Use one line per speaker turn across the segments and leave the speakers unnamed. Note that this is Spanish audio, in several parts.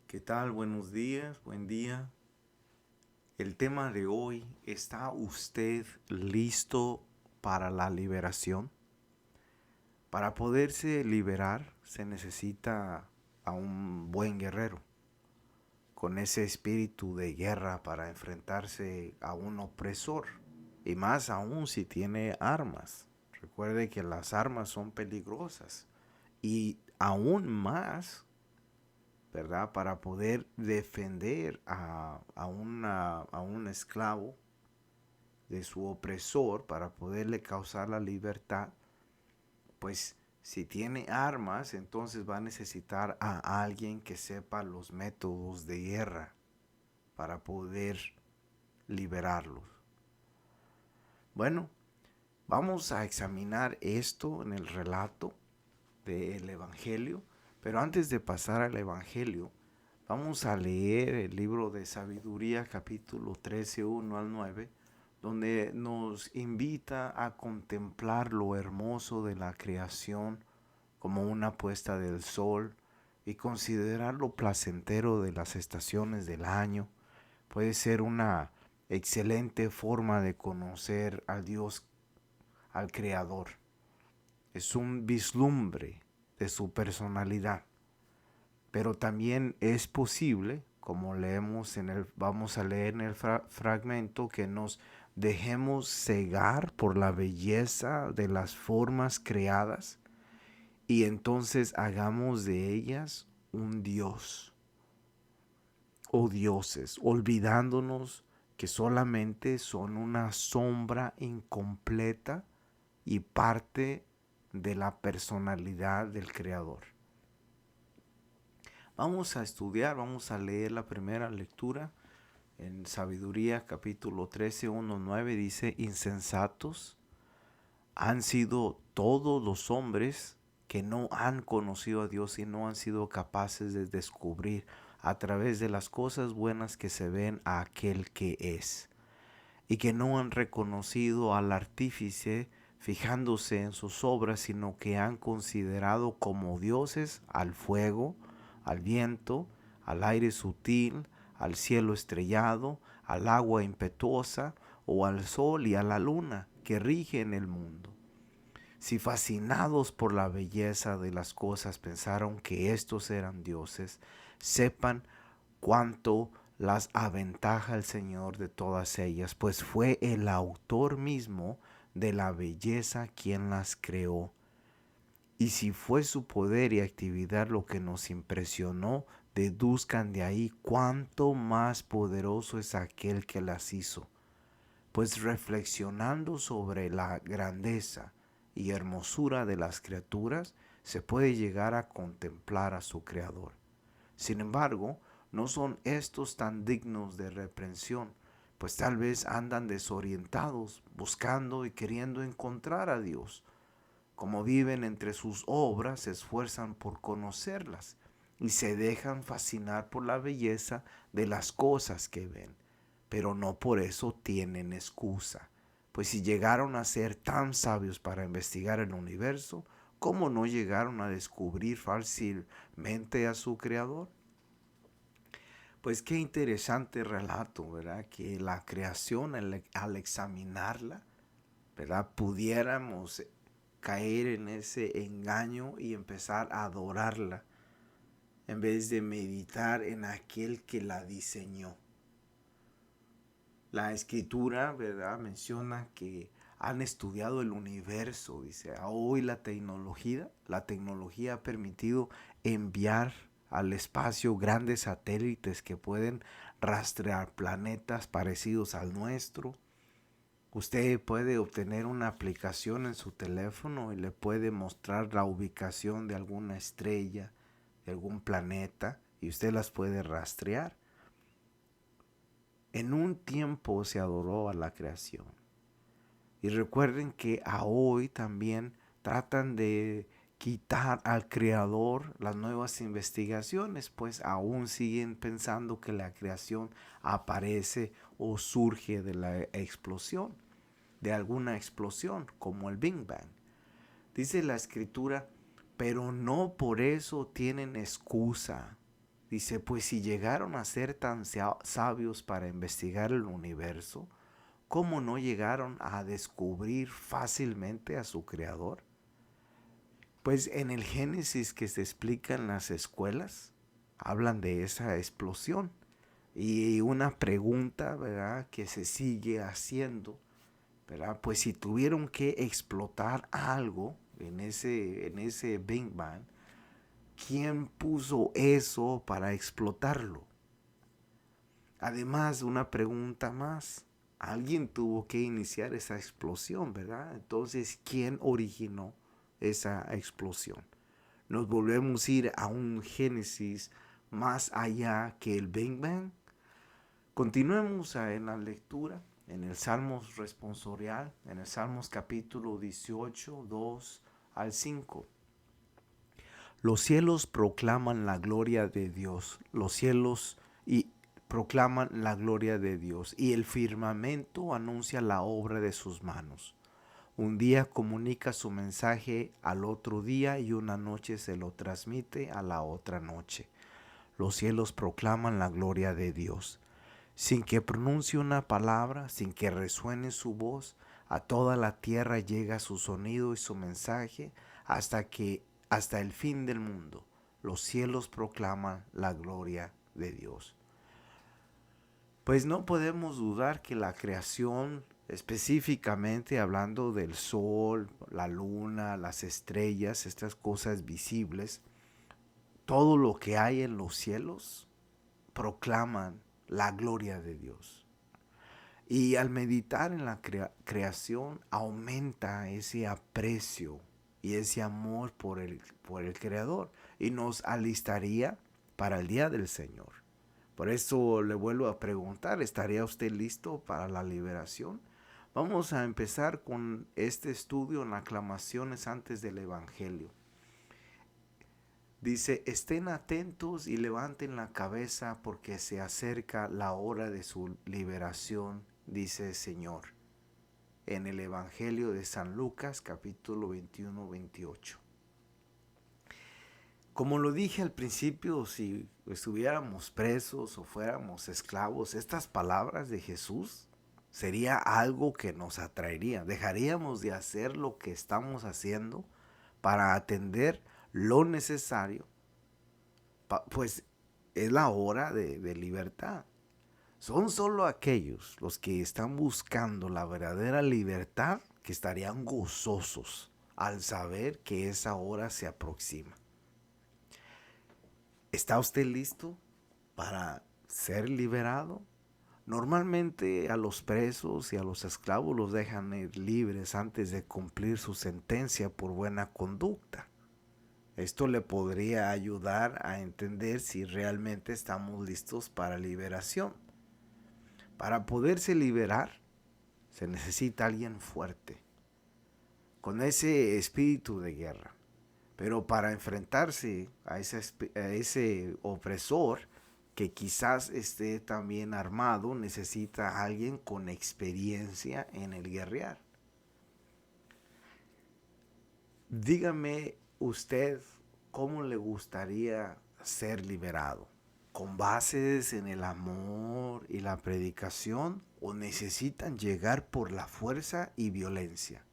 ¿Qué tal? Buenos días, buen día. El tema de hoy, ¿está usted listo para la liberación? Para poderse liberar se necesita a un buen guerrero, con ese espíritu de guerra para enfrentarse a un opresor, y más aún si tiene armas. Recuerde que las armas son peligrosas y aún más, ¿verdad? Para poder defender a un esclavo de su opresor, para poderle causar la libertad, pues si tiene armas, entonces va a necesitar a alguien que sepa los métodos de guerra para poder liberarlos. Bueno, vamos a examinar esto en el relato del Evangelio, pero antes de pasar al Evangelio, vamos a leer el libro de Sabiduría, capítulo 13, 1 al 9, donde nos invita a contemplar lo hermoso de la creación como una puesta del sol y considerar lo placentero de las estaciones del año. Puede ser una excelente forma de conocer a Dios, al Creador. Es un vislumbre de su personalidad. Pero también es posible, como vamos a leer en el fragmento, que nos dejemos cegar por la belleza de las formas creadas y entonces hagamos de ellas un dios o dioses, olvidándonos que solamente son una sombra incompleta y parte de la personalidad del Creador. Vamos a estudiar, vamos a leer la primera lectura en Sabiduría capítulo 13, 1, 9. Dice: insensatos han sido todos los hombres que no han conocido a Dios y no han sido capaces de descubrir a través de las cosas buenas que se ven a aquel que es, y que no han reconocido al artífice fijándose en sus obras, sino que han considerado como dioses al fuego, al viento, al aire sutil, al cielo estrellado, al agua impetuosa, o al sol y a la luna que rigen el mundo. Si fascinados por la belleza de las cosas pensaron que estos eran dioses, sepan cuánto las aventaja el Señor de todas ellas, pues fue el autor mismo de la belleza quien las creó. Y si fue su poder y actividad lo que nos impresionó, deduzcan de ahí cuánto más poderoso es aquel que las hizo. Pues reflexionando sobre la grandeza y hermosura de las criaturas, se puede llegar a contemplar a su Creador. Sin embargo, no son estos tan dignos de reprensión, pues tal vez andan desorientados, buscando y queriendo encontrar a Dios. Como viven entre sus obras, se esfuerzan por conocerlas y se dejan fascinar por la belleza de las cosas que ven, pero no por eso tienen excusa. Pues si llegaron a ser tan sabios para investigar el universo, ¿cómo no llegaron a descubrir fácilmente a su Creador? Pues qué interesante relato, ¿verdad? Que la creación, al examinarla, ¿verdad? Pudiéramos caer en ese engaño y empezar a adorarla en vez de meditar en aquel que la diseñó. La escritura, ¿verdad?, menciona que han estudiado el universo. Dice, hoy la tecnología ha permitido enviar al espacio grandes satélites que pueden rastrear planetas parecidos al nuestro. Usted puede obtener una aplicación en su teléfono y le puede mostrar la ubicación de alguna estrella, de algún planeta, y usted las puede rastrear. En un tiempo se adoró a la creación. Y recuerden que a hoy también tratan de quitar al creador. Las nuevas investigaciones pues aún siguen pensando que la creación aparece o surge de la explosión, de alguna explosión como el Big Bang. Dice la escritura, pero no por eso tienen excusa. Dice, pues si llegaron a ser tan sabios para investigar el universo, ¿cómo no llegaron a descubrir fácilmente a su creador? Pues en el Génesis que se explica en las escuelas, hablan de esa explosión. Y una pregunta, ¿verdad?, que se sigue haciendo, ¿verdad? Pues si tuvieron que explotar algo en ese Big Bang, ¿quién puso eso para explotarlo? Además, una pregunta más. Alguien tuvo que iniciar esa explosión, ¿verdad? Entonces, ¿quién originó esa explosión? Nos volvemos a ir a un Génesis más allá que el Big Bang. Continuemos en la lectura, en el Salmos responsorial, en el Salmos capítulo 18, 2 al 5. Los cielos proclaman la gloria de Dios, los cielos y proclaman la gloria de Dios, y el firmamento anuncia la obra de sus manos. Un día comunica su mensaje al otro día y una noche se lo transmite a la otra noche. Los cielos proclaman la gloria de Dios. Sin que pronuncie una palabra, sin que resuene su voz, a toda la tierra llega su sonido y su mensaje hasta el fin del mundo. Los cielos proclaman la gloria de Dios. Pues no podemos dudar que la creación, específicamente hablando del sol, la luna, las estrellas, estas cosas visibles, todo lo que hay en los cielos proclaman la gloria de Dios. Y al meditar en la creación aumenta ese aprecio y ese amor por el Creador y nos alistaría para el día del Señor. Por eso le vuelvo a preguntar, ¿estaría usted listo para la liberación? Vamos a empezar con este estudio en aclamaciones antes del Evangelio. Dice, estén atentos y levanten la cabeza porque se acerca la hora de su liberación, dice el Señor. En el Evangelio de San Lucas, capítulo 21, 28. Como lo dije al principio, si estuviéramos presos o fuéramos esclavos, estas palabras de Jesús sería algo que nos atraería. Dejaríamos de hacer lo que estamos haciendo para atender lo necesario, pues es la hora de libertad. Son solo aquellos los que están buscando la verdadera libertad que estarían gozosos al saber que esa hora se aproxima. ¿Está usted listo para ser liberado? Normalmente a los presos y a los esclavos los dejan ir libres antes de cumplir su sentencia por buena conducta. Esto le podría ayudar a entender si realmente estamos listos para liberación. Para poderse liberar, se necesita alguien fuerte, con ese espíritu de guerra. Pero para enfrentarse a ese opresor, que quizás esté también armado, necesita a alguien con experiencia en el guerrear. Dígame usted cómo le gustaría ser liberado. ¿Con bases en el amor y la predicación o necesitan llegar por la fuerza y violencia?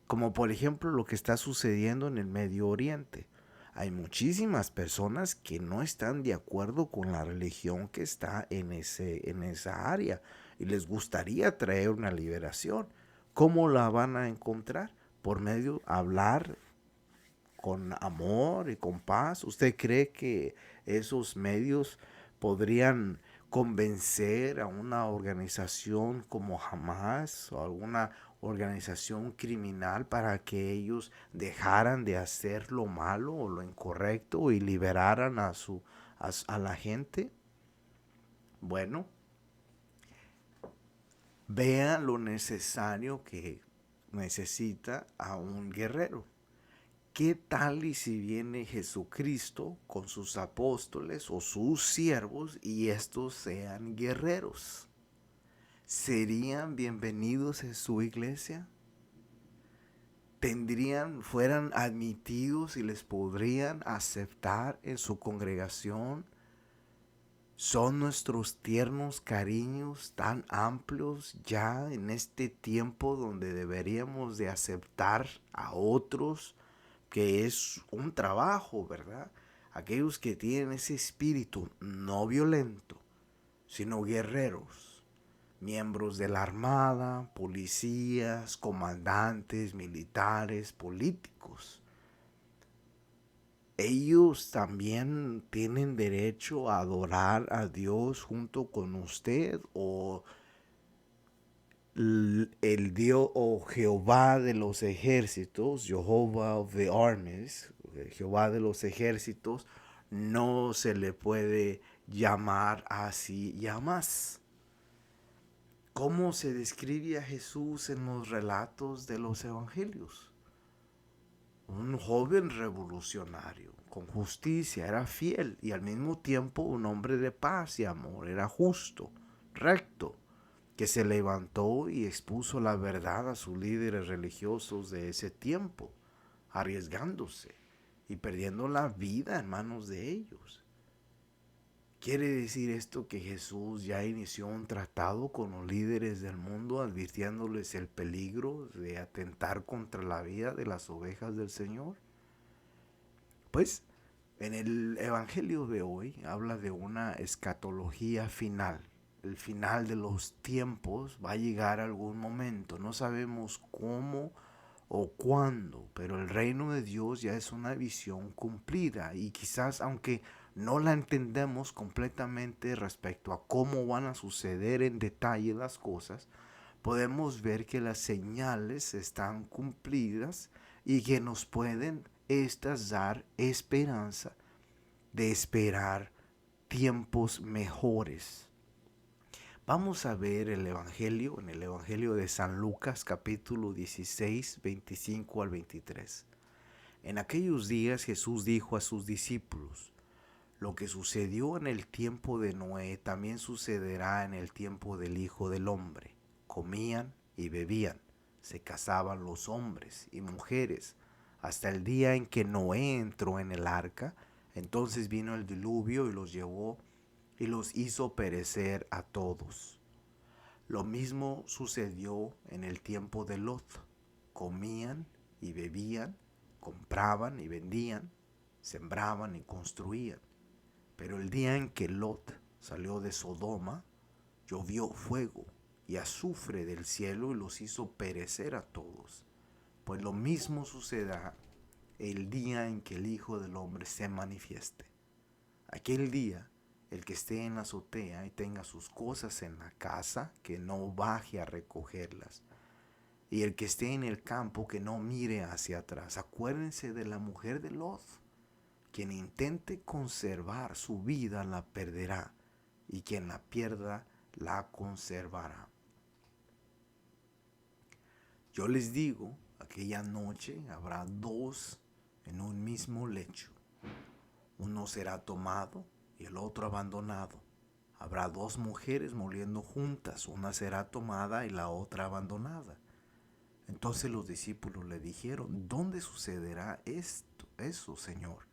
Como por ejemplo lo que está sucediendo en el Medio Oriente. Hay muchísimas personas que no están de acuerdo con la religión que está en esa área y les gustaría traer una liberación. ¿Cómo la van a encontrar? Por medio de hablar con amor y con paz. ¿Usted cree que esos medios podrían convencer a una organización como Hamas o alguna organización criminal para que ellos dejaran de hacer lo malo o lo incorrecto y liberaran a la gente? Bueno, vean lo necesario que necesita a un guerrero. ¿Qué tal y si viene Jesucristo con sus apóstoles o sus siervos y estos sean guerreros? ¿Serían bienvenidos en su iglesia? ¿Fueran admitidos y les podrían aceptar en su congregación ¿Son nuestros tiernos cariños tan amplios ya en este tiempo donde deberíamos de aceptar a otros, que es un trabajo, ¿verdad? Aquellos que tienen ese espíritu no violento, sino guerreros, miembros de la armada, policías, comandantes, militares, políticos. Ellos también tienen derecho a adorar a Dios junto con usted, o el Dios o Jehová de los ejércitos, Jehovah of the armies, Jehová de los ejércitos, no se le puede llamar así ya más. ¿Cómo se describe a Jesús en los relatos de los evangelios? Un joven revolucionario, con justicia, era fiel y al mismo tiempo un hombre de paz y amor, era justo, recto, que se levantó y expuso la verdad a sus líderes religiosos de ese tiempo, arriesgándose y perdiendo la vida en manos de ellos. ¿Quiere decir esto que Jesús ya inició un tratado con los líderes del mundo, advirtiéndoles el peligro de atentar contra la vida de las ovejas del Señor? Pues en el Evangelio de hoy habla de una escatología final. El final de los tiempos va a llegar algún momento. No sabemos cómo o cuándo, pero el reino de Dios ya es una visión cumplida, y quizás aunque no la entendemos completamente respecto a cómo van a suceder en detalle las cosas, podemos ver que las señales están cumplidas y que nos pueden estas dar esperanza de esperar tiempos mejores. Vamos a ver el Evangelio en el Evangelio de San Lucas capítulo 16, 25 al 23. En aquellos días Jesús dijo a sus discípulos: lo que sucedió en el tiempo de Noé también sucederá en el tiempo del Hijo del Hombre. Comían y bebían, se casaban los hombres y mujeres, hasta el día en que Noé entró en el arca. Entonces vino el diluvio y los llevó y los hizo perecer a todos. Lo mismo sucedió en el tiempo de Lot. Comían y bebían, compraban y vendían, sembraban y construían. Pero el día en que Lot salió de Sodoma, llovió fuego y azufre del cielo y los hizo perecer a todos. Pues lo mismo sucederá el día en que el Hijo del Hombre se manifieste. Aquel día, el que esté en la azotea y tenga sus cosas en la casa, que no baje a recogerlas. Y el que esté en el campo, que no mire hacia atrás. Acuérdense de la mujer de Lot. Quien intente conservar su vida la perderá, y quien la pierda la conservará. Yo les digo, aquella noche habrá dos en un mismo lecho. Uno será tomado y el otro abandonado. Habrá dos mujeres moliendo juntas, una será tomada y la otra abandonada. Entonces los discípulos le dijeron: ¿dónde sucederá eso, Señor?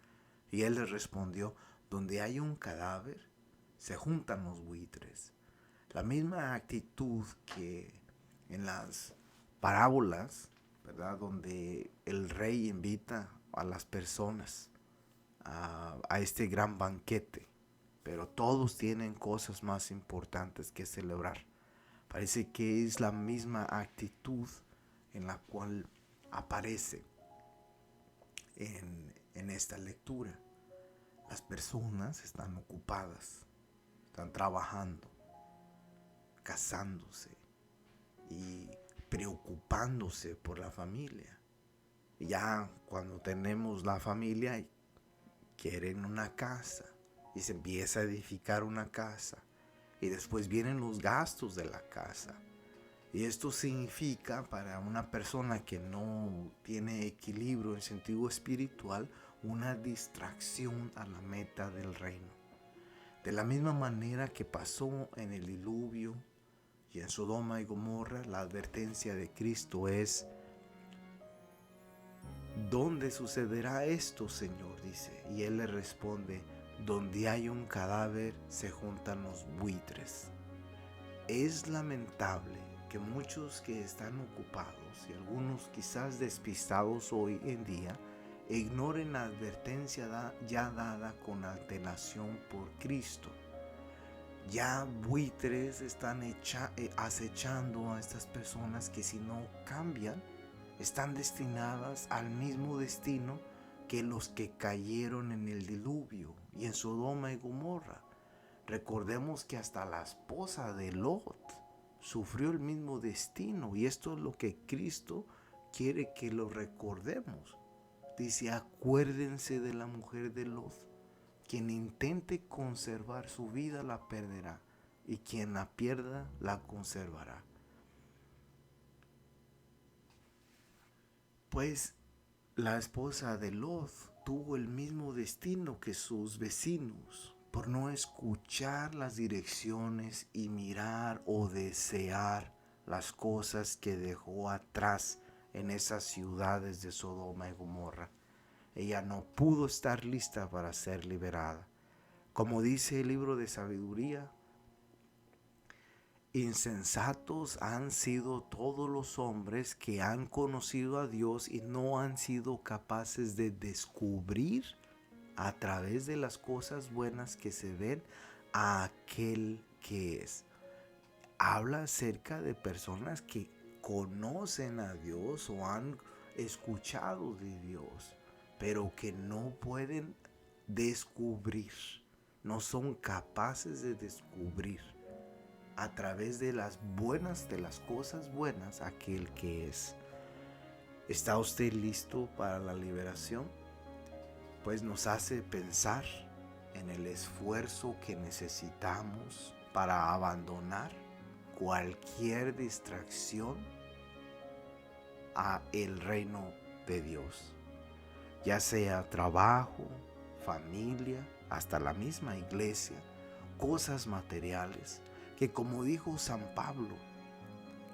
Y él les respondió: donde hay un cadáver, se juntan los buitres. La misma actitud que en las parábolas, ¿verdad? Donde el rey invita a las personas a este gran banquete, pero todos tienen cosas más importantes que celebrar. Parece que es la misma actitud en la cual aparece en esta lectura. Las personas están ocupadas, están trabajando, casándose y preocupándose por la familia. Ya cuando tenemos la familia, quieren una casa y se empieza a edificar una casa, y después vienen los gastos de la casa. Y esto significa, para una persona que no tiene equilibrio en sentido espiritual, una distracción a la meta del reino. De la misma manera que pasó en el diluvio y en Sodoma y Gomorra, la advertencia de Cristo es: ¿dónde sucederá esto, Señor? Dice. Y él le responde: Donde hay un cadáver se juntan los buitres. Es lamentable que muchos que están ocupados y algunos quizás despistados hoy en día ignoren la advertencia ya dada con antelación por Cristo. Ya buitres están acechando a estas personas que si no cambian están destinadas al mismo destino que los que cayeron en el diluvio y en Sodoma y Gomorra. Recordemos que hasta la esposa de Lot sufrió el mismo destino, y esto es lo que Cristo quiere que lo recordemos. Dice: acuérdense de la mujer de Lot. Quien intente conservar su vida la perderá, y quien la pierda la conservará. Pues la esposa de Lot tuvo el mismo destino que sus vecinos, por no escuchar las direcciones y mirar o desear las cosas que dejó atrás en esas ciudades de Sodoma y Gomorra. Ella no pudo estar lista para ser liberada. Como dice el libro de Sabiduría, insensatos han sido todos los hombres que han conocido a Dios y no han sido capaces de descubrir a través de las cosas buenas que se ven a aquel que es. Habla acerca de personas que conocen a Dios o han escuchado de Dios, pero que no pueden descubrir, no son capaces de descubrir a través de las cosas buenas, aquel que es. ¿Está usted listo para la liberación? Pues nos hace pensar en el esfuerzo que necesitamos para abandonar cualquier distracción a el reino de Dios, ya sea trabajo, familia, hasta la misma iglesia, cosas materiales, que como dijo San Pablo,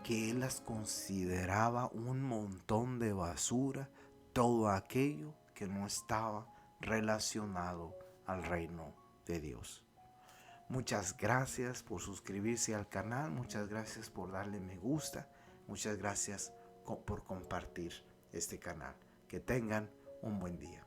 que él las consideraba un montón de basura, todo aquello que no estaba relacionado al reino de Dios. Muchas gracias por suscribirse al canal, muchas gracias por darle me gusta, muchas gracias por compartir este canal. Que tengan un buen día.